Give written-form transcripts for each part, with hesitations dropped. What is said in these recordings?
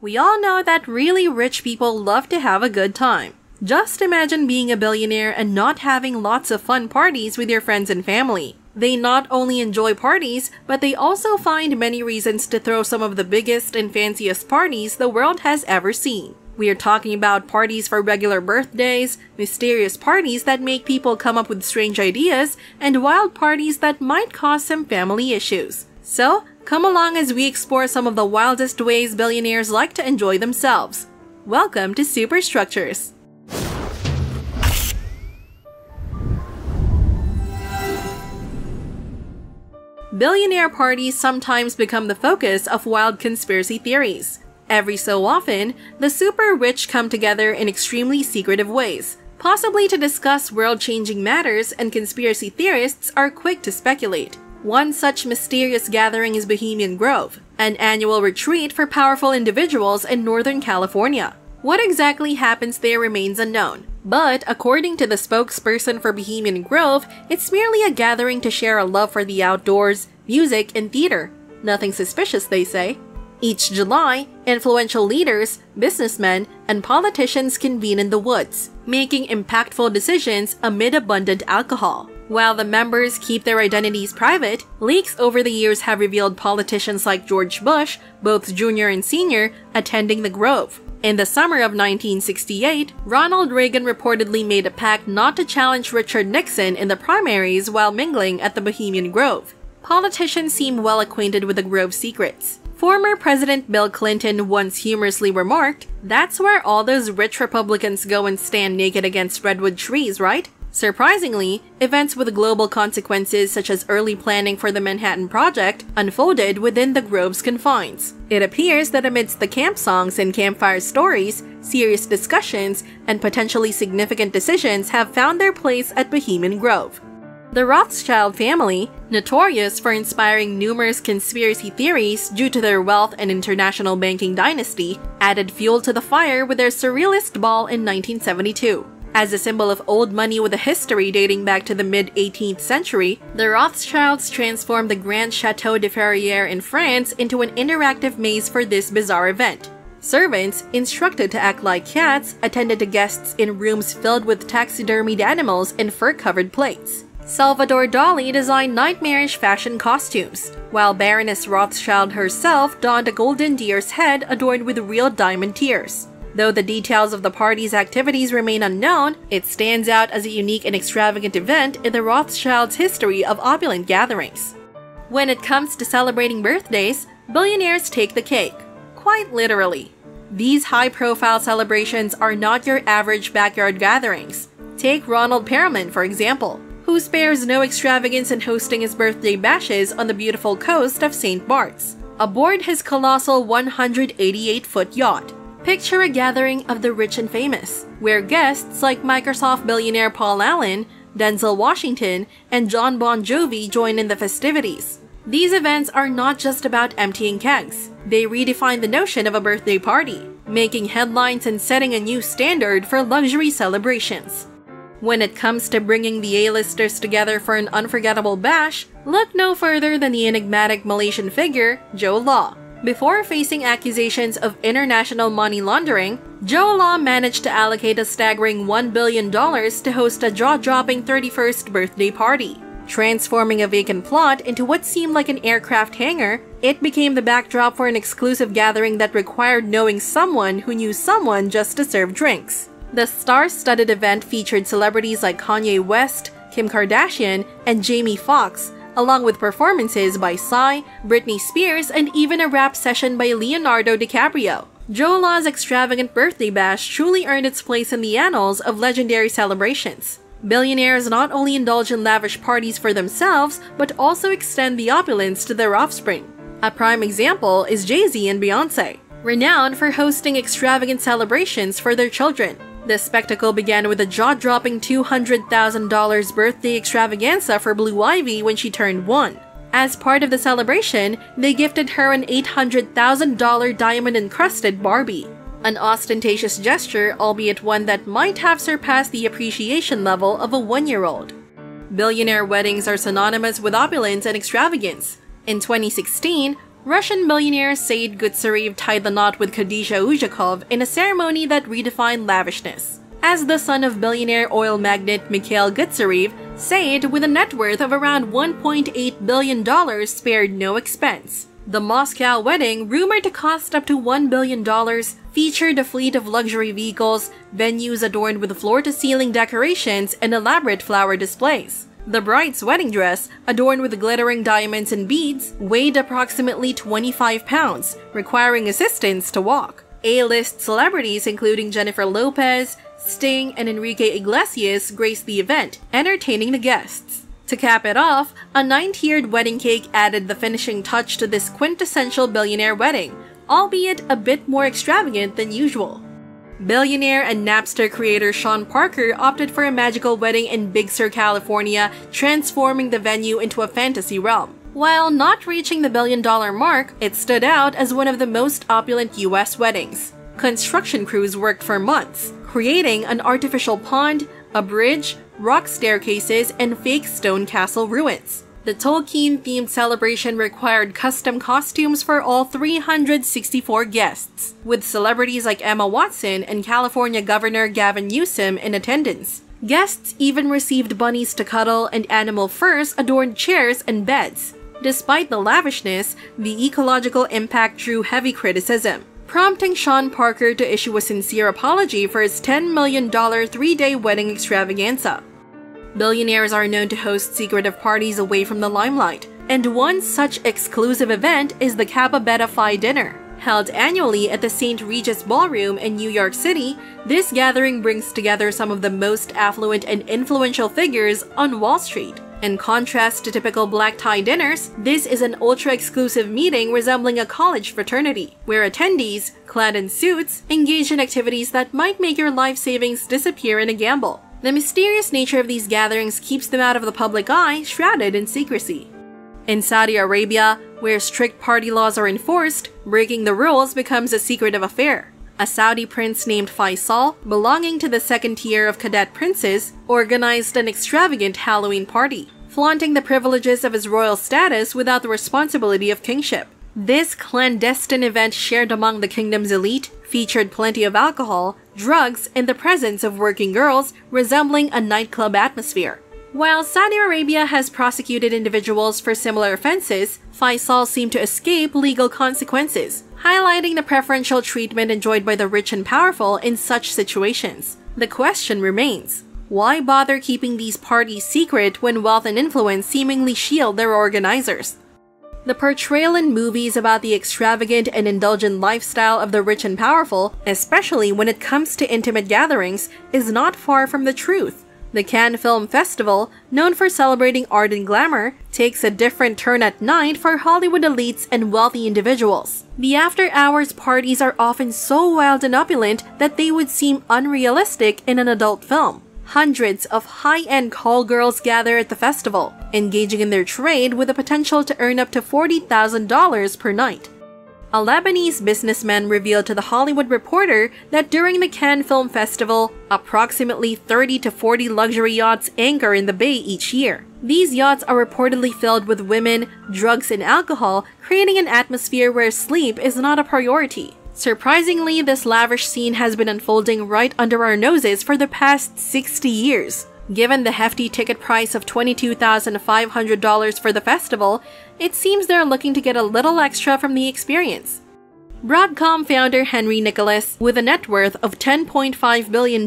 We all know that really rich people love to have a good time. Just imagine being a billionaire and not having lots of fun parties with your friends and family. They not only enjoy parties, but they also find many reasons to throw some of the biggest and fanciest parties the world has ever seen. We are talking about parties for regular birthdays, mysterious parties that make people come up with strange ideas, and wild parties that might cause some family issues. So, come along as we explore some of the wildest ways billionaires like to enjoy themselves. Welcome to Superstructures! Billionaire parties sometimes become the focus of wild conspiracy theories. Every so often, the super rich come together in extremely secretive ways, possibly to discuss world-changing matters, and conspiracy theorists are quick to speculate. One such mysterious gathering is Bohemian Grove, an annual retreat for powerful individuals in Northern California. What exactly happens there remains unknown, but according to the spokesperson for Bohemian Grove, it's merely a gathering to share a love for the outdoors, music, and theater. Nothing suspicious, they say. Each July, influential leaders, businessmen, and politicians convene in the woods, making impactful decisions amid abundant alcohol. While the members keep their identities private, leaks over the years have revealed politicians like George Bush, both junior and senior, attending the Grove. In the summer of 1968, Ronald Reagan reportedly made a pact not to challenge Richard Nixon in the primaries while mingling at the Bohemian Grove. Politicians seem well acquainted with the Grove's secrets. Former President Bill Clinton once humorously remarked, "That's where all those rich Republicans go and stand naked against redwood trees, right?" Surprisingly, events with global consequences such as early planning for the Manhattan Project unfolded within the Grove's confines. It appears that amidst the camp songs and campfire stories, serious discussions and potentially significant decisions have found their place at Bohemian Grove. The Rothschild family, notorious for inspiring numerous conspiracy theories due to their wealth and international banking dynasty, added fuel to the fire with their surrealist ball in 1972. As a symbol of old money with a history dating back to the mid-18th century, the Rothschilds transformed the Grand Chateau de Ferrières in France into an interactive maze for this bizarre event. Servants, instructed to act like cats, attended to guests in rooms filled with taxidermied animals and fur-covered plates. Salvador Dali designed nightmarish fashion costumes, while Baroness Rothschild herself donned a golden deer's head adorned with real diamond tears. Though the details of the party's activities remain unknown, it stands out as a unique and extravagant event in the Rothschilds' history of opulent gatherings. When it comes to celebrating birthdays, billionaires take the cake. Quite literally. These high-profile celebrations are not your average backyard gatherings. Take Ronald Perelman, for example, who spares no extravagance in hosting his birthday bashes on the beautiful coast of St. Bart's, aboard his colossal 188-foot yacht. Picture a gathering of the rich and famous, where guests like Microsoft billionaire Paul Allen, Denzel Washington, and Jon Bon Jovi join in the festivities. These events are not just about emptying kegs. They redefine the notion of a birthday party, making headlines and setting a new standard for luxury celebrations. When it comes to bringing the A-listers together for an unforgettable bash, look no further than the enigmatic Malaysian figure, Joe Law. Before facing accusations of international money laundering, Joe Law managed to allocate a staggering $1 billion to host a jaw-dropping 31st birthday party. Transforming a vacant plot into what seemed like an aircraft hangar, it became the backdrop for an exclusive gathering that required knowing someone who knew someone just to serve drinks. The star-studded event featured celebrities like Kanye West, Kim Kardashian, and Jamie Foxx, along with performances by Psy, Britney Spears, and even a rap session by Leonardo DiCaprio. Joe Law's extravagant birthday bash truly earned its place in the annals of legendary celebrations. Billionaires not only indulge in lavish parties for themselves, but also extend the opulence to their offspring. A prime example is Jay-Z and Beyoncé, renowned for hosting extravagant celebrations for their children. The spectacle began with a jaw-dropping $200,000 birthday extravaganza for Blue Ivy when she turned 1. As part of the celebration, they gifted her an $800,000 diamond-encrusted Barbie. An ostentatious gesture, albeit one that might have surpassed the appreciation level of a 1-year-old. Billionaire weddings are synonymous with opulence and extravagance. In 2016, Russian billionaire Said Gutsarev tied the knot with Khadija Uzhakov in a ceremony that redefined lavishness. As the son of billionaire oil magnate Mikhail Gutsarev, Said, with a net worth of around $1.8 billion, spared no expense. The Moscow wedding, rumored to cost up to $1 billion, featured a fleet of luxury vehicles, venues adorned with floor-to-ceiling decorations, and elaborate flower displays. The bride's wedding dress, adorned with glittering diamonds and beads, weighed approximately 25 pounds, requiring assistance to walk. A-list celebrities including Jennifer Lopez, Sting, and Enrique Iglesias graced the event, entertaining the guests. To cap it off, a 9-tiered wedding cake added the finishing touch to this quintessential billionaire wedding, albeit a bit more extravagant than usual. Billionaire and Napster creator Sean Parker opted for a magical wedding in Big Sur, California, transforming the venue into a fantasy realm. While not reaching the $1 billion mark, it stood out as one of the most opulent US weddings. Construction crews worked for months, creating an artificial pond, a bridge, rock staircases, and fake stone castle ruins. The Tolkien-themed celebration required custom costumes for all 364 guests, with celebrities like Emma Watson and California Governor Gavin Newsom in attendance. Guests even received bunnies to cuddle, and animal furs adorned chairs and beds. Despite the lavishness, the ecological impact drew heavy criticism, prompting Sean Parker to issue a sincere apology for his $10 million 3-day wedding extravaganza. Billionaires are known to host secretive parties away from the limelight, and one such exclusive event is the Kappa Beta Phi Dinner. Held annually at the St. Regis Ballroom in New York City, this gathering brings together some of the most affluent and influential figures on Wall Street. In contrast to typical black tie dinners, this is an ultra-exclusive meeting resembling a college fraternity, where attendees, clad in suits, engage in activities that might make your life savings disappear in a gamble. The mysterious nature of these gatherings keeps them out of the public eye, shrouded in secrecy. In Saudi Arabia, where strict party laws are enforced, breaking the rules becomes a secretive affair. A Saudi prince named Faisal, belonging to the second tier of cadet princes, organized an extravagant Halloween party, flaunting the privileges of his royal status without the responsibility of kingship. This clandestine event shared among the kingdom's elite featured plenty of alcohol, drugs, and the presence of working girls, resembling a nightclub atmosphere. While Saudi Arabia has prosecuted individuals for similar offenses, Faisal seemed to escape legal consequences, highlighting the preferential treatment enjoyed by the rich and powerful in such situations. The question remains, why bother keeping these parties secret when wealth and influence seemingly shield their organizers? The portrayal in movies about the extravagant and indulgent lifestyle of the rich and powerful, especially when it comes to intimate gatherings, is not far from the truth. The Cannes Film Festival, known for celebrating art and glamour, takes a different turn at night for Hollywood elites and wealthy individuals. The after-hours parties are often so wild and opulent that they would seem unrealistic in an adult film. Hundreds of high-end call girls gather at the festival, engaging in their trade with the potential to earn up to $40,000 per night. A Lebanese businessman revealed to The Hollywood Reporter that during the Cannes Film Festival, approximately 30 to 40 luxury yachts anchor in the bay each year. These yachts are reportedly filled with women, drugs, and alcohol, creating an atmosphere where sleep is not a priority. Surprisingly, this lavish scene has been unfolding right under our noses for the past 60 years. Given the hefty ticket price of $22,500 for the festival, it seems they're looking to get a little extra from the experience. Broadcom founder Henry Nicholas, with a net worth of $10.5 billion,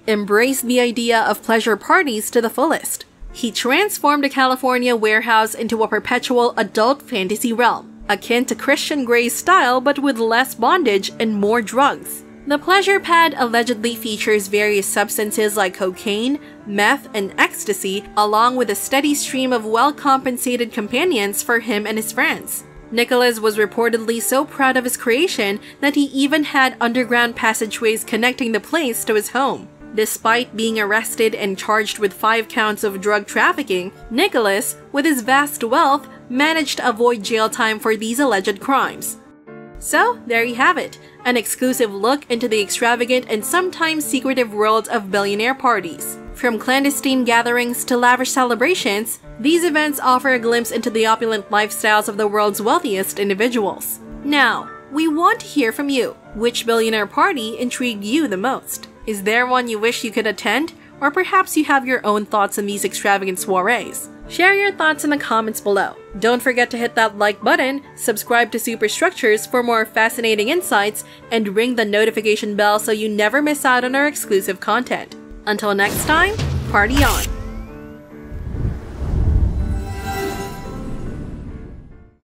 embraced the idea of pleasure parties to the fullest. He transformed a California warehouse into a perpetual adult fantasy realm, akin to Christian Grey's style but with less bondage and more drugs. The pleasure pad allegedly features various substances like cocaine, meth, and ecstasy, along with a steady stream of well-compensated companions for him and his friends. Nicholas was reportedly so proud of his creation that he even had underground passageways connecting the place to his home. Despite being arrested and charged with 5 counts of drug trafficking, Nicholas, with his vast wealth, managed to avoid jail time for these alleged crimes. So, there you have it, an exclusive look into the extravagant and sometimes secretive world of billionaire parties. From clandestine gatherings to lavish celebrations, these events offer a glimpse into the opulent lifestyles of the world's wealthiest individuals. Now, we want to hear from you. Which billionaire party intrigued you the most? Is there one you wish you could attend? Or perhaps you have your own thoughts on these extravagant soirees? Share your thoughts in the comments below. Don't forget to hit that like button, subscribe to Superstructures for more fascinating insights, and ring the notification bell so you never miss out on our exclusive content. Until next time, party on!